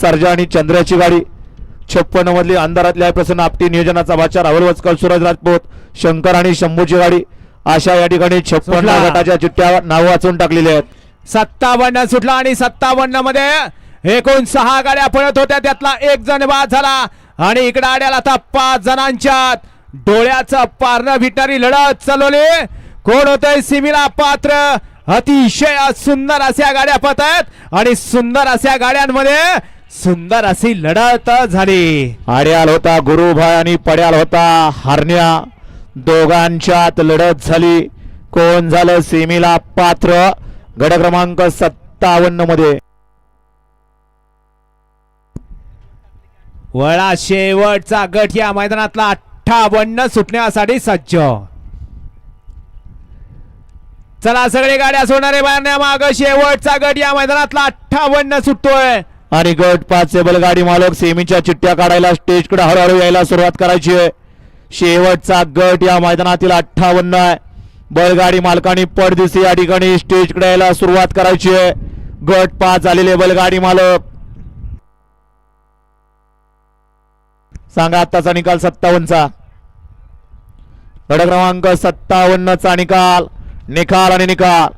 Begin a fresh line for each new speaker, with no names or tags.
सर्जा आणि चंद्राची गाडी 56 मधली अंधारातल्या प्रसन्न आपटी नियोजनाचा वाचार अवलवचकर सूरज राजपूत शंकर आणि शंभूची गाडी अशा या ठिकाणी 56 गटाच्या चिठ्ठ्या नाव वाचून टाकलेले आहेत.
57 सुटला आणि 57 मध्ये एकूण 6 गाड्या पळत होत्या त्यातला एक जण बाद झाला आणि इकडे आड्याला आता 5 जणांच्यात डोळ्याचं पारणं भिटारी लढत चालवली. कोण होतंय सीमेला पात्र अतिशय सुंदर अशा गाड्या पळत आहेत आणि सुंदर अशा गाड्यांमध्ये सुंदर अशी लढत झाली.
आड्याल होता गुरुभाई आणि पड्याल होता हरण्या दोघांच्यात लढत झाली. कोण झालं सीमेला पात्र गट क्रमांक 57 मध्ये.
वळा शेवटचा गट या मैदानातला 58 सुटण्यासाठी सज्ज. चला सगळे गाड्या सोडणारे बाहेर माग शेवटचा गट या मैदानातला 58 सुटतोय
आणि गट 5 बैलगाडी मालक सेमीच्या चिठ्ठ्या काढायला स्टेजकडे हळूहळू यायला सुरुवात करायची आहे. शेवटचा गट या मैदानातील 58 आहे. बैलगाडी मालकांनी पडदिशी या ठिकाणी स्टेजकडे यायला सुरुवात करायची आहे. गट 5 झालेले बैलगाडी मालक सांगा आताचा निकाल 57 चा. गट क्रमांक 57 चा निकाल आणि निकाल